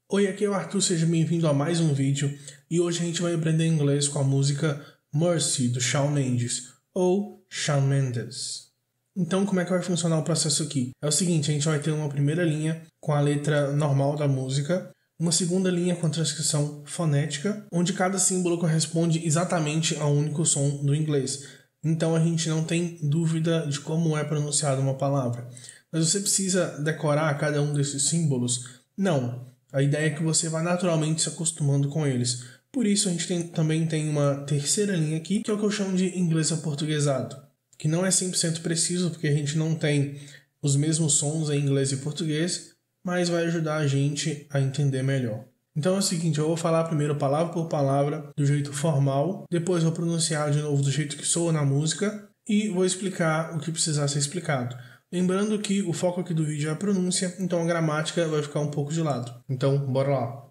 Oi, aqui é o Arthur, seja bem-vindo a mais um vídeo e hoje a gente vai aprender inglês com a música Mercy, do Shawn Mendes, ou Shawn Mendes. Então, como é que vai funcionar o processo aqui? É o seguinte, a gente vai ter uma primeira linha com a letra normal da música, uma segunda linha com a transcrição fonética, onde cada símbolo corresponde exatamente a um único som do inglês. Então a gente não tem dúvida de como é pronunciada uma palavra. Mas você precisa decorar cada um desses símbolos? Não. A ideia é que você vá naturalmente se acostumando com eles. Por isso a gente também tem uma terceira linha aqui, que é o que eu chamo de inglês aportuguesado, que não é 100% preciso, porque a gente não tem os mesmos sons em inglês e português, mas vai ajudar a gente a entender melhor. Então é o seguinte, eu vou falar primeiro palavra por palavra do jeito formal, depois vou pronunciar de novo do jeito que soa na música e vou explicar o que precisar ser explicado. Lembrando que o foco aqui do vídeo é a pronúncia, então a gramática vai ficar um pouco de lado. Então, bora lá.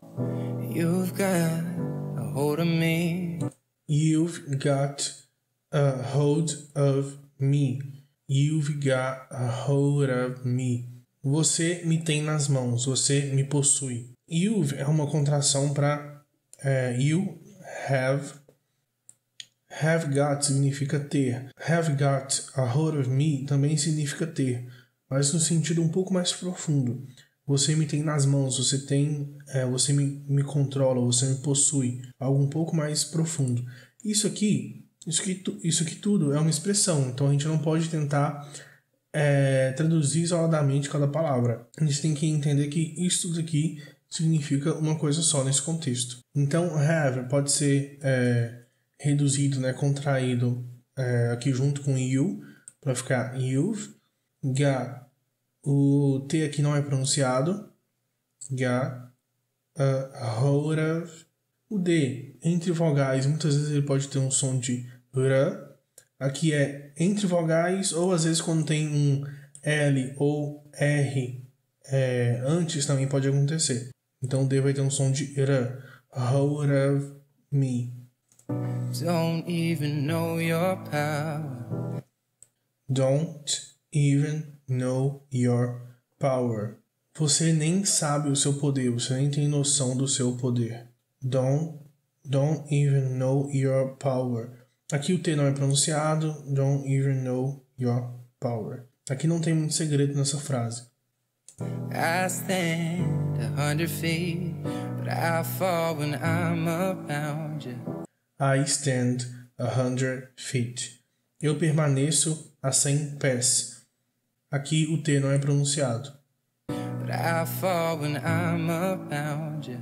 You've got a hold of me. You've got a hold of me. You've got a hold of me. Você me tem nas mãos, você me possui. You've é uma contração para you have. Have got significa ter. Have got a hold of me também significa ter, mas no sentido um pouco mais profundo. Você me tem nas mãos, você tem, você me controla, você me possui. Algo um pouco mais profundo. Isso aqui tudo é uma expressão, então a gente não pode tentar traduzir isoladamente cada palavra. A gente tem que entender que isso daqui significa uma coisa só nesse contexto. Então, have pode ser reduzido, contraído aqui junto com you, para ficar you've got. O T aqui não é pronunciado. Got a hold of. O D, entre vogais, muitas vezes ele pode ter um som de r. Aqui é entre vogais, ou às vezes quando tem um L ou R antes também pode acontecer. Então o D vai ter um som de r. Hold of me. Don't even know your power. Don't even know your power. Você nem sabe o seu poder, você nem tem noção do seu poder. Don't even know your power. Aqui o T não é pronunciado. Don't even know your power. Aqui não tem muito segredo nessa frase. I stand 100 feet, but I fall when I'm around you. I stand 100 feet. Eu permaneço a 100 pés. Aqui o T não é pronunciado. But I fall when I'm around you.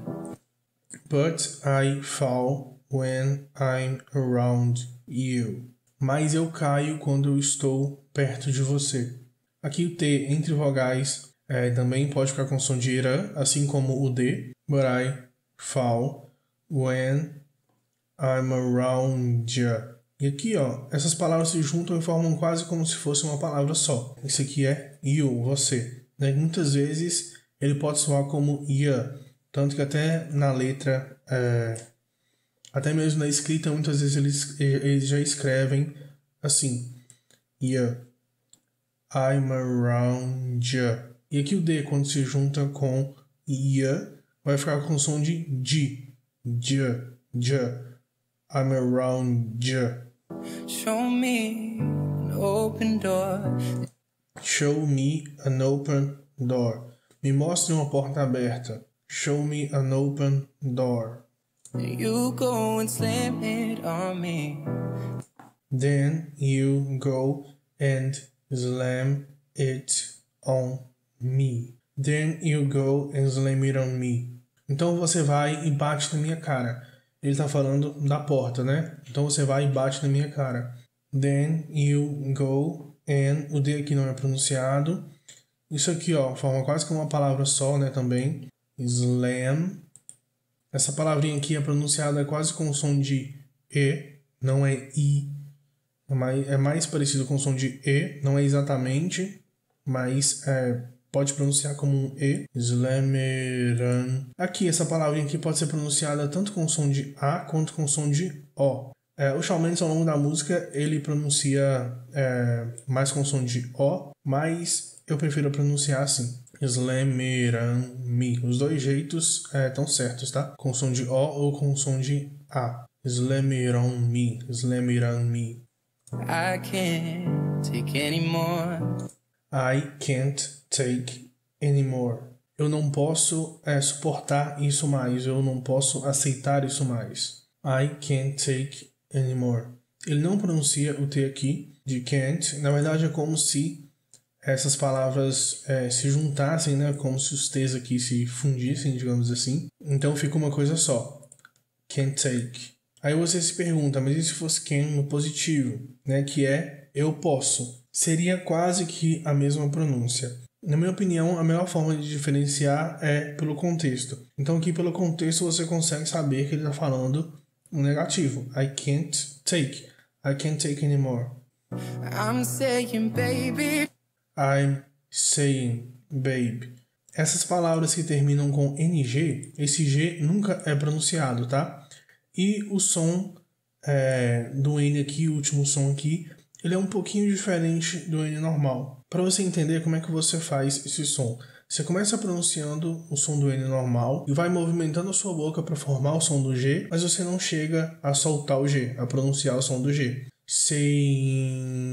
But I fall when I'm around you. Mas eu caio quando eu estou perto de você. Aqui o T entre vogais também pode ficar com som de ira, assim como o D. But I fall when I'm around you. E aqui, essas palavras se juntam e formam quase como se fosse uma palavra só. Esse aqui é you, você. Muitas vezes ele pode soar como ya. Tanto que até na letra, até mesmo na escrita, muitas vezes eles já escrevem assim. Ya. I'm around you. E aqui o D, quando se junta com ya, vai ficar com som de J. J. I'm around you. Show me an open door. Show me an open door. Me mostre uma porta aberta. Show me an open door. You go and slam it on me. Then you go and slam it on me. Then you go and slam it on me. Então você vai e bate na minha cara. Ele está falando da porta, né? Então você vai e bate na minha cara. Then you go and... O D aqui não é pronunciado. Isso aqui, forma quase que uma palavra só, né? Também. Slam. Essa palavrinha aqui é pronunciada quase com o som de E. Não é I. É mais parecido com o som de E. Não é exatamente. Mas pode pronunciar como um E. Slameran. Aqui, essa palavrinha aqui pode ser pronunciada tanto com o som de A quanto com o som de O. O Shawn Mendes, ao longo da música, ele pronuncia mais com o som de O, mas eu prefiro pronunciar assim. Slam me, run, me. Os dois jeitos estão certos, tá? Com som de O ou com som de A. Slam me, run, me. Slam me, run, me. I can't take anymore. I can't take anymore. Eu não posso suportar isso mais. Eu não posso aceitar isso mais. I can't take anymore. Ele não pronuncia o T aqui de can't. Na verdade é como se essas palavras se juntassem, né? Como se os T's aqui se fundissem, digamos assim. Então fica uma coisa só. Can't take. Aí você se pergunta, mas e se fosse can no positivo, né? Que é eu posso. Seria quase que a mesma pronúncia. Na minha opinião, a melhor forma de diferenciar é pelo contexto. Então aqui pelo contexto você consegue saber que ele está falando um negativo. I can't take. I can't take anymore. I'm saying, baby. I'm saying, babe. Essas palavras que terminam com NG, esse G nunca é pronunciado, tá? E o som do N aqui, o último som aqui, ele é um pouquinho diferente do N normal. Para você entender como é que você faz esse som, você começa pronunciando o som do N normal e vai movimentando a sua boca para formar o som do G, mas você não chega a soltar o G, a pronunciar o som do G. Saying...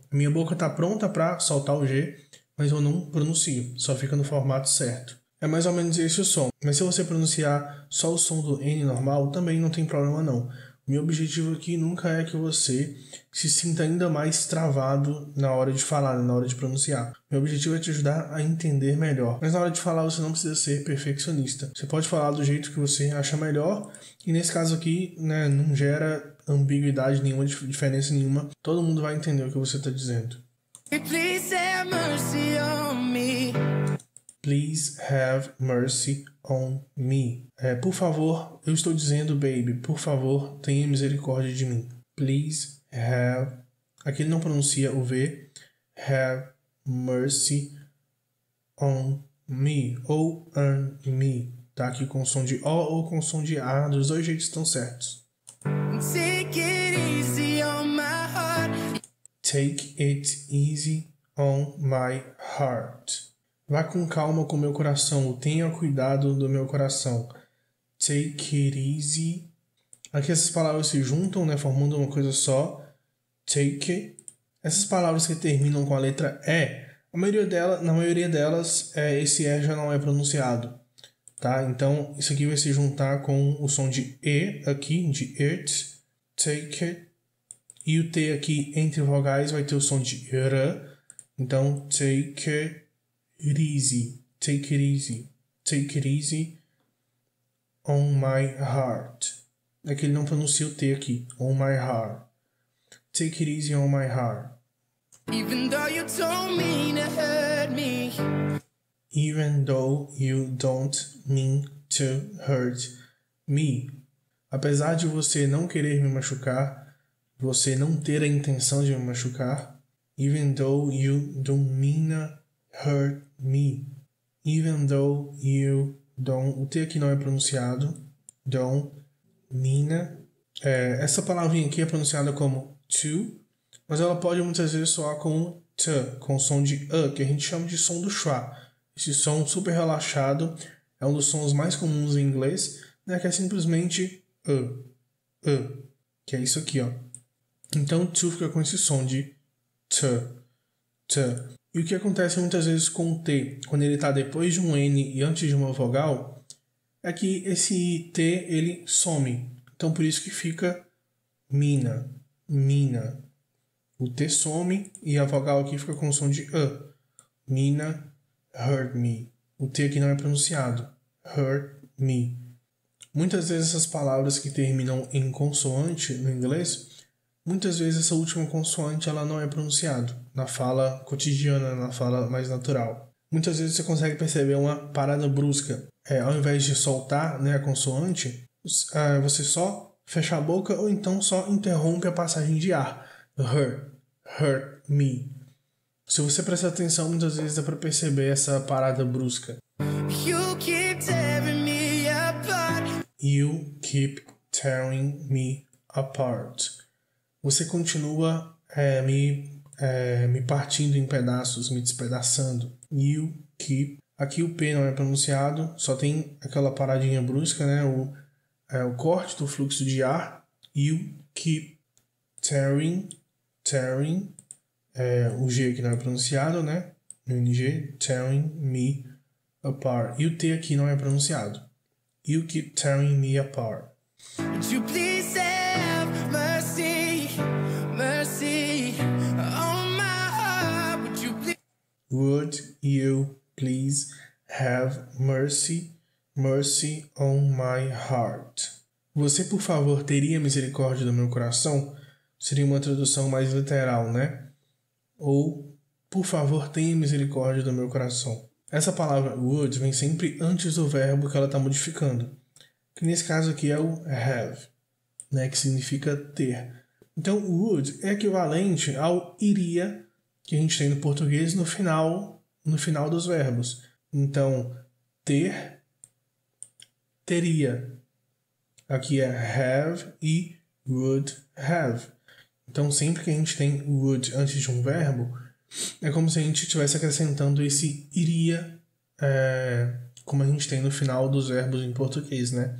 Minha boca está pronta para soltar o G, mas eu não pronuncio, só fica no formato certo. É mais ou menos esse o som, mas se você pronunciar só o som do N normal, também não tem problema não. Meu objetivo aqui nunca é que você se sinta ainda mais travado na hora de falar, na hora de pronunciar. Meu objetivo é te ajudar a entender melhor. Mas na hora de falar você não precisa ser perfeccionista. Você pode falar do jeito que você acha melhor e nesse caso aqui, né, não gera ambiguidade nenhuma, diferença nenhuma. Todo mundo vai entender o que você está dizendo. Please have mercy on me. Please have mercy on me. Por favor, eu estou dizendo, baby, por favor, tenha misericórdia de mim. Please have... Aqui ele não pronuncia o V. Have mercy on me. Ou on me. Tá aqui com som de O ou com som de A. Dos dois jeitos estão certos. Take it easy on my heart. Take it easy on my heart. Vá com calma com meu coração. Tenha cuidado do meu coração. Take it easy. Aqui essas palavras se juntam, né, formando uma coisa só. Take it. Essas palavras que terminam com a letra E, na maioria delas, esse E já não é pronunciado. Tá? Então, isso aqui vai se juntar com o som de E aqui, de it. Take it. E o T aqui entre vogais vai ter o som de R. Então, take it easy. Take it easy. Take it easy on my heart. É que ele não pronuncia o T aqui. On my heart. Take it easy on my heart. Even though you don't mean to hurt me. Even though you don't mean to hurt me. Apesar de você não querer me machucar, você não ter a intenção de me machucar. Even though you don't mean to hurt me. Even though you don't... O T aqui não é pronunciado. Don't mean. Essa palavrinha aqui é pronunciada como to, mas ela pode muitas vezes soar com t, com som de que a gente chama de som do schwa. Esse som super relaxado é um dos sons mais comuns em inglês, né, que é simplesmente que é isso aqui, ó. Então to fica com esse som de t. E o que acontece muitas vezes com o T, quando ele está depois de um N e antes de uma vogal, é que esse T ele some. Então por isso que fica mina. O T some e a vogal aqui fica com o som de Mina, hurt me. O T aqui não é pronunciado. Hurt me. Muitas vezes essas palavras que terminam em consoante no inglês, muitas vezes essa última consoante ela não é pronunciada na fala cotidiana, na fala mais natural. Muitas vezes você consegue perceber uma parada brusca. Ao invés de soltar, né, a consoante, você só fecha a boca ou então só interrompe a passagem de ar. Hurt me. Se você prestar atenção, muitas vezes dá para perceber essa parada brusca. You keep tearing me apart. You keep tearing me apart. Você continua me me partindo em pedaços, me despedaçando. You keep. Aqui o P não é pronunciado, só tem aquela paradinha brusca, né? O corte do fluxo de ar. You keep tearing. O G aqui não é pronunciado, né? No NG, tearing me apart. E o T aqui não é pronunciado. You keep tearing me apart. Would you please have mercy on my heart? Would you please have mercy on my heart? Você, por favor, teria misericórdia do meu coração? Seria uma tradução mais literal, né? Ou, por favor, tenha misericórdia do meu coração. Essa palavra would vem sempre antes do verbo que ela está modificando. Que nesse caso aqui é o have, né? Que significa ter. Então, would é equivalente ao iria que a gente tem no português no final dos verbos. Então, ter, teria. Aqui é have e would have. Então, sempre que a gente tem would antes de um verbo, é como se a gente estivesse acrescentando esse iria, como a gente tem no final dos verbos em português, né?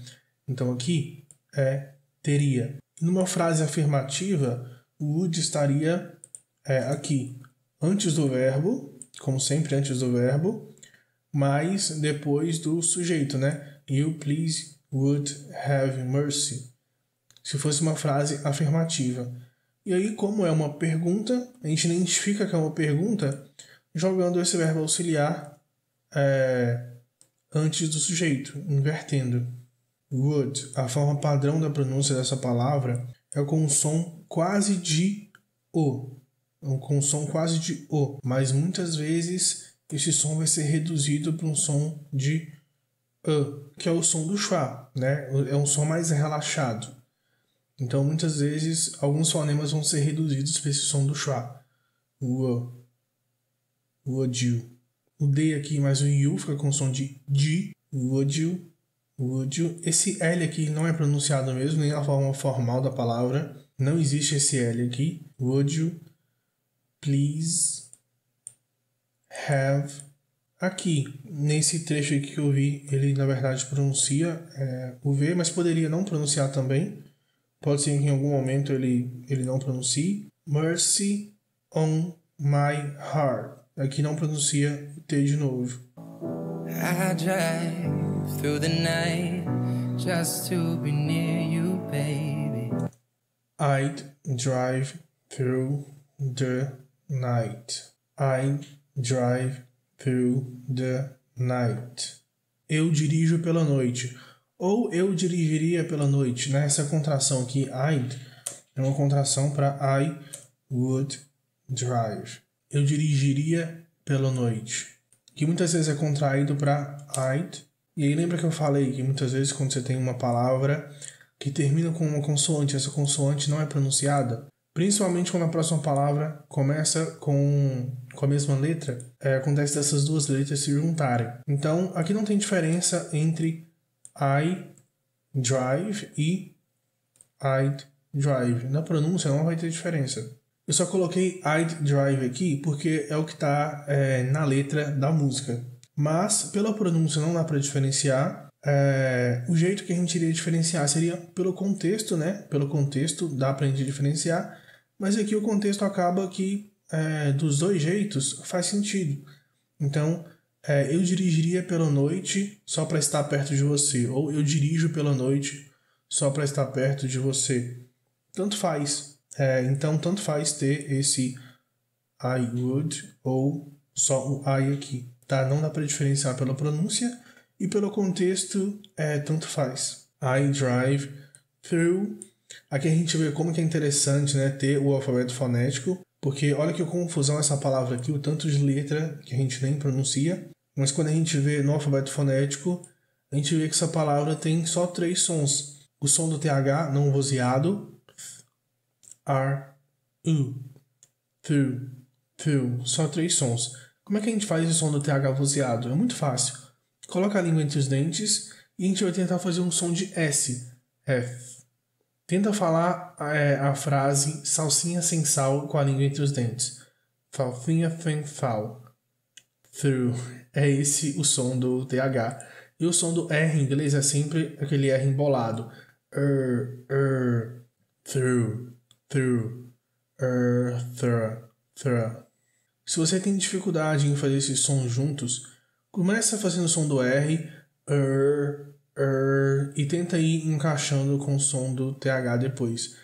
Então, aqui é teria. Numa frase afirmativa, would estaria aqui, antes do verbo, como sempre antes do verbo, mas depois do sujeito, né? You please would have mercy. Se fosse uma frase afirmativa. E aí, como é uma pergunta, a gente identifica que é uma pergunta jogando esse verbo auxiliar antes do sujeito, invertendo. Would, a forma padrão da pronúncia dessa palavra é com um som quase de O. Com um som quase de O. Mas muitas vezes esse som vai ser reduzido para um som de que é o som do schwa, né? É um som mais relaxado. Então, muitas vezes, alguns fonemas vão ser reduzidos para esse som do schwa. Would you. O D aqui mais o U fica com o som de D. Would you. Esse L aqui não é pronunciado mesmo, nem na forma formal da palavra. Não existe esse L aqui. Would you please have. Aqui, nesse trecho aqui que eu vi, ele na verdade pronuncia o V, mas poderia não pronunciar também. Pode ser que em algum momento ele não pronuncie. Mercy on my heart. Aqui não pronuncia o T de novo. I drive through the night just to be near you, baby. I'd drive through the night. I'd drive through the night. Eu dirijo pela noite. Ou eu dirigiria pela noite, né? Essa contração aqui, I'd, é uma contração para I would drive. Eu dirigiria pela noite. Que muitas vezes é contraído para I'd. E aí lembra que eu falei que muitas vezes quando você tem uma palavra que termina com uma consoante, essa consoante não é pronunciada, principalmente quando a próxima palavra começa com a mesma letra, acontece dessas duas letras se juntarem. Então, aqui não tem diferença entre I drive e I'd drive. Na pronúncia não vai ter diferença. Eu só coloquei I'd drive aqui porque é o que está na letra da música. Mas pela pronúncia não dá para diferenciar. O jeito que a gente iria diferenciar seria pelo contexto, né? Pelo contexto dá para a gente diferenciar. Mas aqui o contexto acaba que dos dois jeitos faz sentido. Então, eu dirigiria pela noite só para estar perto de você. Ou eu dirijo pela noite só para estar perto de você. Tanto faz. Então, tanto faz ter esse I would ou só o I aqui. Tá? Não dá para diferenciar pela pronúncia e pelo contexto, tanto faz. I drive through. Aqui a gente vê como que é interessante, né, ter o alfabeto fonético. Porque olha que confusão essa palavra aqui, o tanto de letra que a gente nem pronuncia. Mas quando a gente vê no alfabeto fonético, a gente vê que essa palavra tem só 3 sons. O som do TH não vozeado, R, U, through, só 3 sons. Como é que a gente faz esse som do TH vozeado? É muito fácil. Coloca a língua entre os dentes e a gente vai tentar fazer um som de S, F. Tenta falar a frase salsinha sem sal com a língua entre os dentes. Falfinha, fen, fal. Through. É esse o som do TH. E o som do R em inglês é sempre aquele R embolado. Through, through, through. Se você tem dificuldade em fazer esses sons juntos, começa fazendo o som do R, e tenta ir encaixando com o som do TH depois.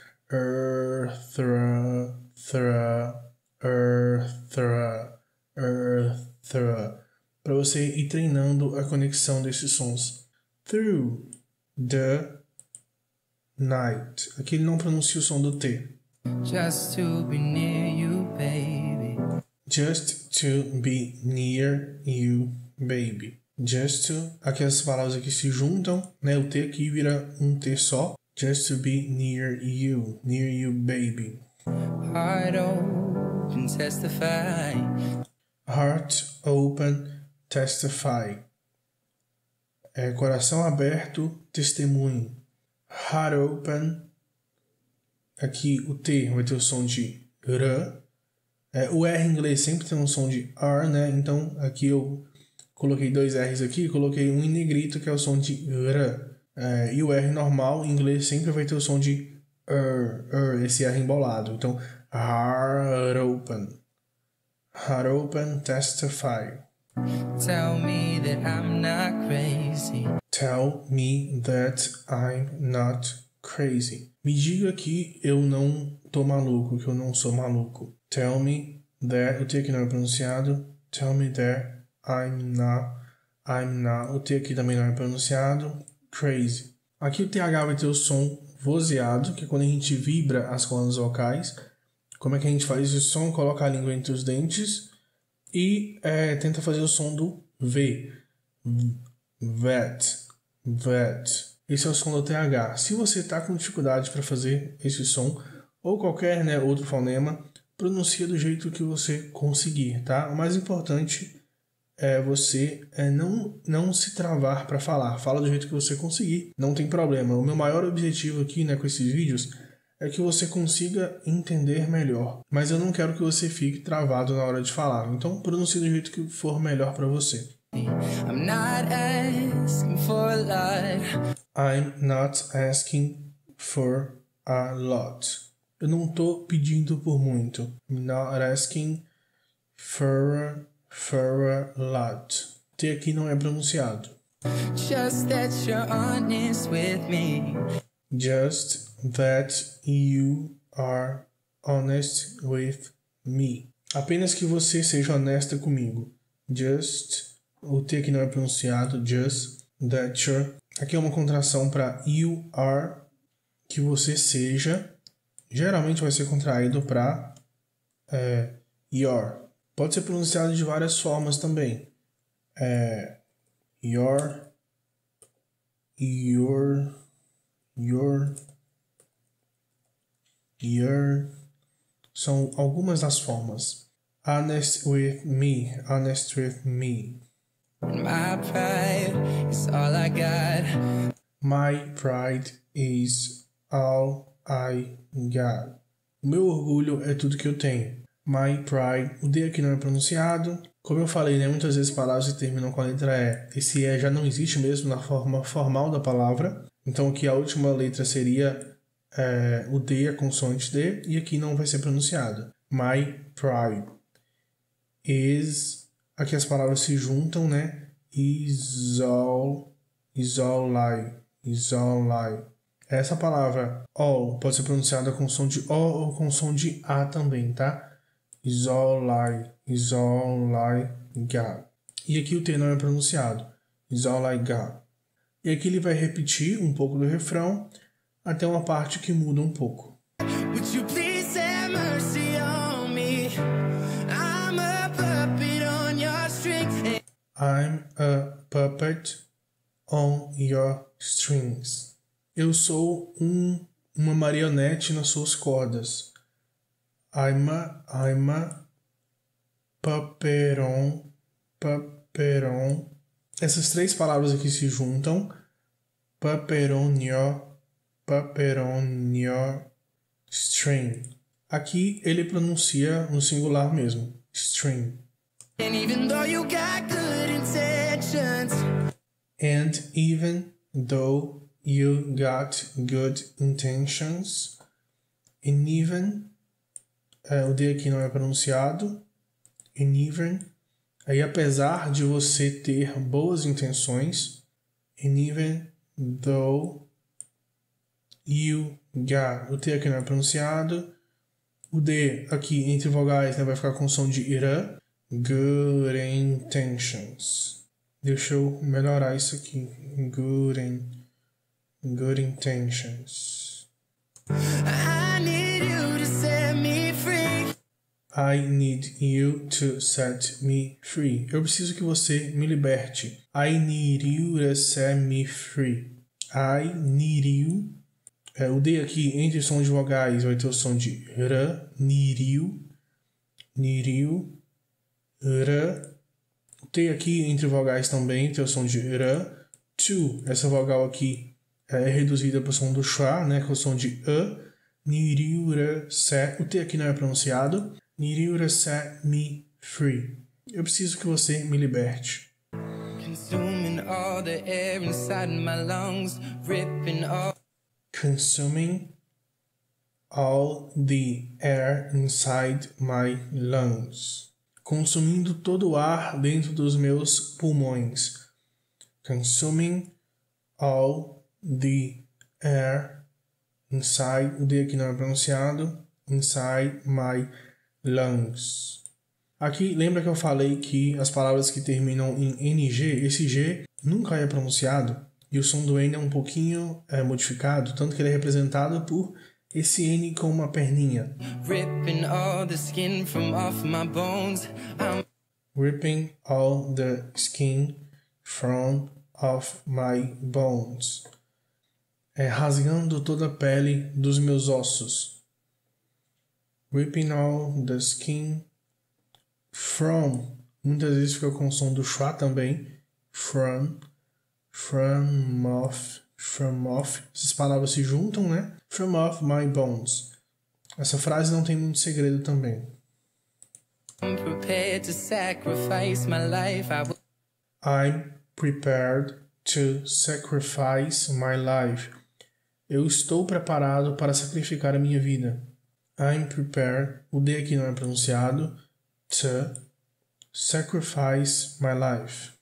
Para você ir treinando a conexão desses sons. Through the night. Aqui ele não pronuncia o som do T. Just to be near you, baby. Just to be near you, baby. Just to, aquelas palavras aqui se juntam, né? O T aqui vira um T só. Just to be near you, baby. Heart open, testify. Heart open, testify. Coração aberto, testemunho. Heart open. Aqui o T vai ter o som de R. O R em inglês sempre tem um som de R, né? Então aqui eu coloquei 2 R's aqui, coloquei um em negrito que é o som de R. E o R normal em inglês sempre vai ter o som de esse R embolado. Então, heart open, testify. Tell me that I'm not crazy. Tell me that I'm not crazy. Me diga que eu não tô maluco, que eu não sou maluco. Tell me that, o T aqui não é pronunciado. Tell me that I'm not. O T aqui também não é pronunciado. Crazy. Aqui o TH vai ter o som vozeado, que é quando a gente vibra as cordas vocais. Como é que a gente faz esse som? Coloca a língua entre os dentes e tenta fazer o som do V. Vet. Esse é o som do TH. Se você está com dificuldade para fazer esse som, ou qualquer outro fonema, pronuncia do jeito que você conseguir, tá? O mais importante é você não se travar para falar. Fala do jeito que você conseguir, não tem problema. O meu maior objetivo aqui, com esses vídeos, é que você consiga entender melhor. Mas eu não quero que você fique travado na hora de falar. Então, pronuncie do jeito que for melhor para você. I'm not asking for a lot. I'm not asking for a lot. Eu não tô pedindo por muito. I'm not asking for a lot. T aqui não é pronunciado. Just that you're honest with me. Just that you are honest with me. Apenas que você seja honesta comigo. Just, o T aqui não é pronunciado. Just that you're. Aqui é uma contração para you are, que você seja. Geralmente vai ser contraído para your. Pode ser pronunciado de várias formas também. Your. São algumas das formas. Honest with me. My pride is all I got. My pride is all I got. O meu orgulho é tudo que eu tenho. My pride. O D aqui não é pronunciado. Como eu falei, muitas vezes palavras que terminam com a letra E. Esse E já não existe mesmo na forma formal da palavra. Então aqui a última letra seria o D, a consoante D. E aqui não vai ser pronunciado. My pride is... Aqui as palavras se juntam, Is all lie. Essa palavra all pode ser pronunciada com som de O ou com som de A também, tá? Is all lie, God. E aqui o T não é pronunciado. Is all I got. E aqui ele vai repetir um pouco do refrão até uma parte que muda um pouco. Would you please have mercy on me? I'm a puppet on your strings. I'm a puppet on your strings. Eu sou uma marionete nas suas cordas. I'm a puppet on. Essas 3 palavras aqui se juntam. Puppet on your string. Aqui ele pronuncia no singular mesmo. stream. And even though you got good intentions. And even though you got good intentions. And even, o D aqui não é pronunciado. And even, aí apesar de você ter boas intenções. And even though you got, o T aqui não é pronunciado. O D aqui entre vogais, né, vai ficar com som de ira. Good intentions. Deixa eu melhorar isso aqui. Good intentions. I need you to set me free. I need you to set me free. Eu preciso que você me liberte. I need you to set me free. I need you. O D aqui entre sons de vogais vai ter o som de r. Need you. Need you. R. O T aqui entre vogais também tem o som de r. To. Essa vogal aqui é reduzida para o som do schwa, né, que é o som de e. Need you to set. O T aqui não é pronunciado. Need you to set me free. Eu preciso que você me liberte. Consuming all the air inside my lungs, ripping all. Consuming all the air inside my lungs. Consumindo todo o ar dentro dos meus pulmões. Consuming all the air inside, o D aqui não é pronunciado, inside my lungs. Aqui, lembra que eu falei que as palavras que terminam em NG, esse G nunca é pronunciado e o som do N é um pouquinho modificado, tanto que ele é representado por esse N com uma perninha. Ripping all the skin from off my bones. Ripping all the skin from off my bones. Rasgando toda a pele dos meus ossos. Ripping all the skin from. Muitas vezes fica com o som do schwa também. From off. Essas palavras se juntam, né? From off my bones. Essa frase não tem muito segredo também. I'm prepared to sacrifice my life. I'm prepared to sacrifice my life. Eu estou preparado para sacrificar a minha vida. I'm prepared. O D aqui não é pronunciado. To sacrifice my life.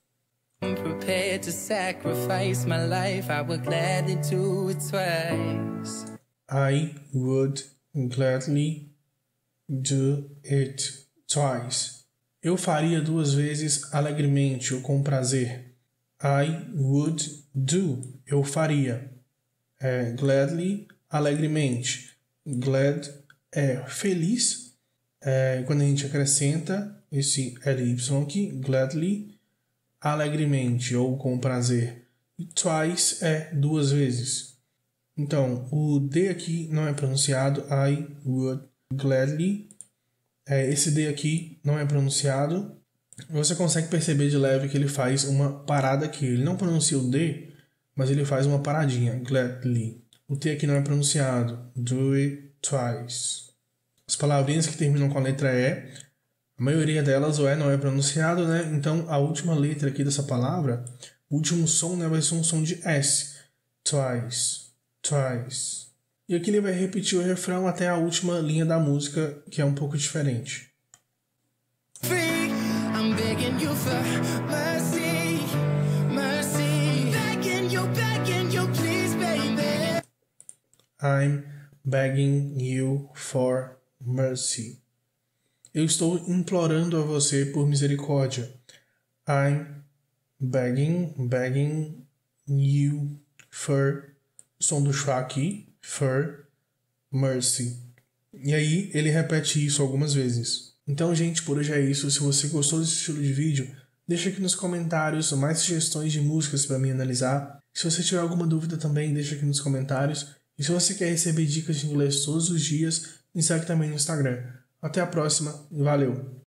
I'm prepared to sacrifice my life. I would gladly do it twice. I would gladly do it twice. Eu faria 2 vezes alegremente ou com prazer. I would do. Eu faria. Gladly, alegremente. Glad é feliz. Quando a gente acrescenta esse LY aqui, gladly, alegremente ou com prazer. E twice é 2 vezes. Então, o D aqui não é pronunciado. I would gladly. Esse D aqui não é pronunciado. Você consegue perceber de leve que ele faz uma parada aqui. Ele não pronuncia o D, mas ele faz uma paradinha. Gladly. O T aqui não é pronunciado. Do it twice. As palavrinhas que terminam com a letra E, a maioria delas o E não é pronunciado, né? Então, a última letra aqui dessa palavra, o último som, né, vai ser um som de S. Twice. Twice. E aqui ele vai repetir o refrão até a última linha da música, que é um pouco diferente. Free, I'm begging you for mercy, mercy. Begging you, please, baby. I'm begging you for mercy. Eu estou implorando a você por misericórdia. I'm begging you for, som do schwa aqui, for mercy. E aí ele repete isso algumas vezes. Então, gente, por hoje é isso. Se você gostou desse estilo de vídeo, deixa aqui nos comentários mais sugestões de músicas para mim analisar. Se você tiver alguma dúvida também, deixa aqui nos comentários. E se você quer receber dicas de inglês todos os dias, me segue também no Instagram. Até a próxima e valeu!